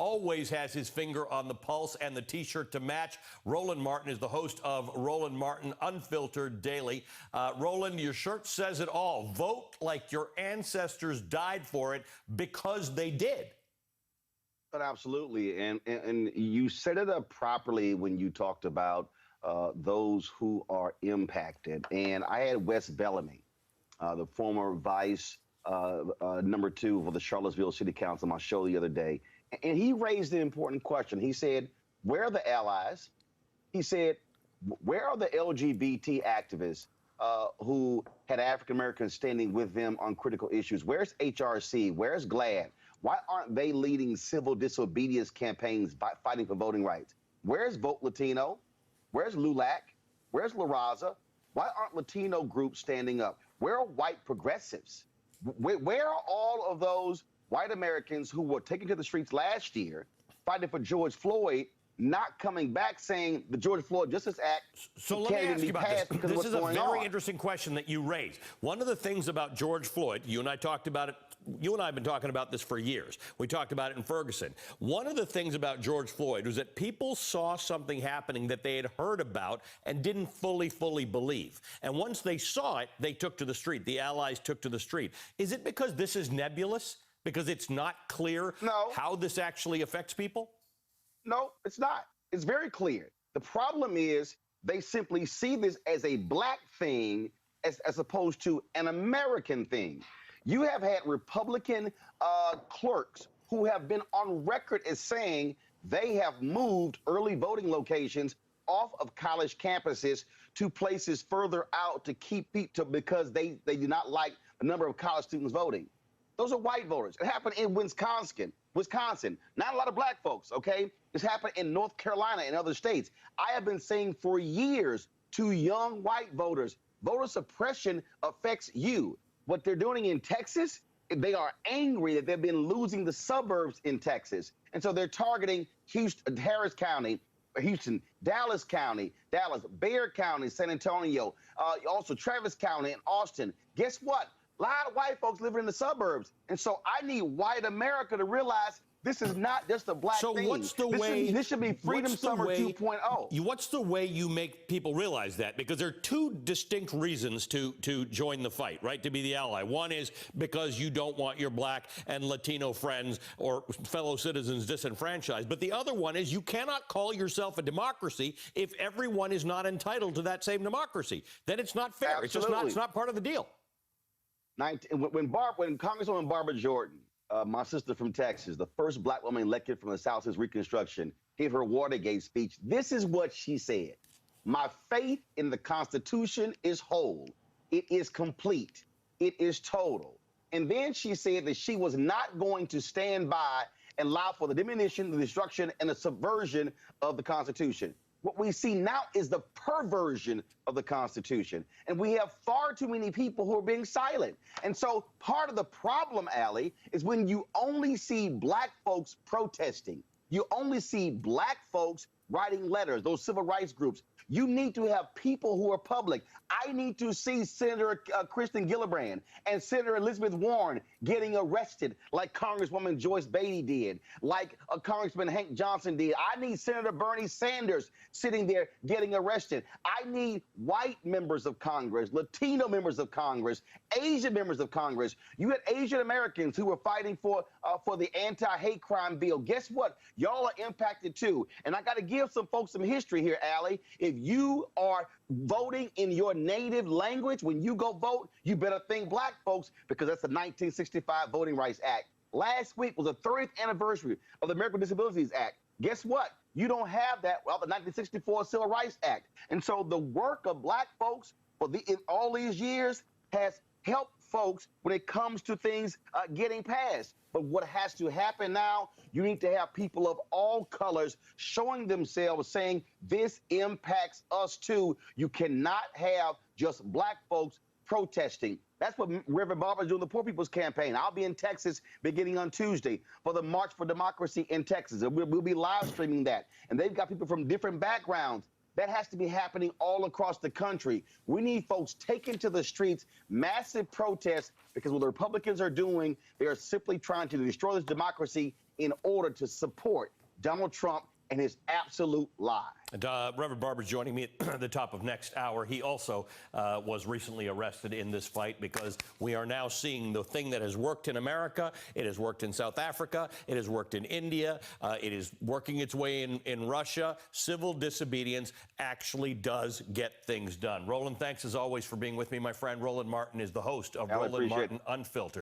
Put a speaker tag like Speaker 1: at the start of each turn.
Speaker 1: always has his finger on the pulse and the T-shirt to match. Roland Martin is the host of Roland Martin Unfiltered Daily. Roland, your shirt says it all. Vote like your ancestors died for it, because they did.
Speaker 2: But absolutely, and you set it up properly when you talked about those who are impacted. And I had Wes Bellamy, the former vice number 2 for the Charlottesville City Council, on my show the other day, and he raised an important question. He said, "Where are the allies?" He said, "Where are the LGBT activists who had African Americans standing with them on critical issues? Where's HRC? Where's GLAAD? Why aren't they leading civil disobedience campaigns fighting for voting rights? Where's Vote Latino? Where's LULAC? Where's La Raza? Why aren't Latino groups standing up? Where are white progressives? Where are all of those white Americans who were taken to the streets last year fighting for George Floyd, not coming back saying the George Floyd Justice Act
Speaker 1: so let me ask you about this. This is a very interesting question that you raised. One of the things about George Floyd, you and I talked about it, you and I have been talking about this for years. We talked about it in Ferguson. One of the things about George Floyd was that people saw something happening that they had heard about and didn't fully believe. And once they saw it, they took to the street. The allies took to the street. Is it because this is nebulous? Because it's not clear how this actually affects people?
Speaker 2: No, it's not. It's very clear. The problem is they simply see this as a black thing as opposed to an American thing. You have had Republican clerks who have been on record as saying they have moved early voting locations off of college campuses to places further out to keep people, because they do not like the number of college students voting. Those are white voters. It happened in Wisconsin. Not a lot of black folks, okay? It's happened in North Carolina and other states. I have been saying for years to young white voters, voter suppression affects you. What they're doing in Texas, they are angry that they've been losing the suburbs in Texas. And so they're targeting Houston, Harris County, Houston, Dallas County, Bexar County, San Antonio, also Travis County and Austin. Guess what? A lot of white folks living in the suburbs. And so I need white America to realize this is not just a black thing.
Speaker 1: So what's the way?
Speaker 2: This should be Freedom Summer 2.0.
Speaker 1: What's the way you make people realize that? Because there are two distinct reasons to join the fight, right, to be the ally. One is because you don't want your black and Latino friends or fellow citizens disenfranchised. But the other one is you cannot call yourself a democracy if everyone is not entitled to that same democracy. Then it's not fair.
Speaker 2: Absolutely.
Speaker 1: It's not part of the deal.
Speaker 2: When Congresswoman Barbara Jordan, my sister from Texas, the first black woman elected from the South since Reconstruction, gave her Watergate speech, this is what she said: "My faith in the Constitution is whole. It is complete. It is total." And then she said that she was not going to stand by and allow for the diminution, the destruction, and the subversion of the Constitution. What we see now is the perversion of the Constitution. And we have far too many people who are being silent. And so part of the problem, Allie, is when you only see black folks protesting, you only see black folks writing letters, those civil rights groups. You need to have people who are public. I need to see Senator Kristen Gillibrand and Senator Elizabeth Warren getting arrested like Congresswoman Joyce Beatty did, like Congressman Hank Johnson did. I need Senator Bernie Sanders sitting there getting arrested. I need white members of Congress, Latino members of Congress, Asian members of Congress. You had Asian Americans who were fighting for the anti-hate crime bill. Guess what? Y'all are impacted too. And I got to give some folks some history here, Allie. If you are voting in your native language, when you go vote, you better think black folks, because that's the 1965 Voting Rights Act. Last week was the 30th anniversary of the American Disabilities Act. Guess what? You don't have that, well, the 1964 Civil Rights Act. And so the work of black folks in all these years has helped folks when it comes to things getting passed. But what has to happen now, you need to have people of all colors showing themselves, saying this impacts us too. You cannot have just black folks protesting. That's what Reverend Barber is doing, the Poor People's Campaign. I'll be in Texas beginning on Tuesday for the March for Democracy in Texas. And we'll be live streaming that. And they've got people from different backgrounds. That has to be happening all across the country. We need folks taken to the streets, massive protests, because what the Republicans are doing, they are simply trying to destroy this democracy in order to support Donald Trump and his absolute lie.
Speaker 1: And, Reverend Barber's joining me at the top of next hour. He also was recently arrested in this fight because we are now seeing the thing that has worked in America. It has worked in South Africa. It has worked in India. It is working its way in Russia. Civil disobedience actually does get things done. Roland, thanks as always for being with me, my friend. Roland Martin is the host of Roland Martin Unfiltered.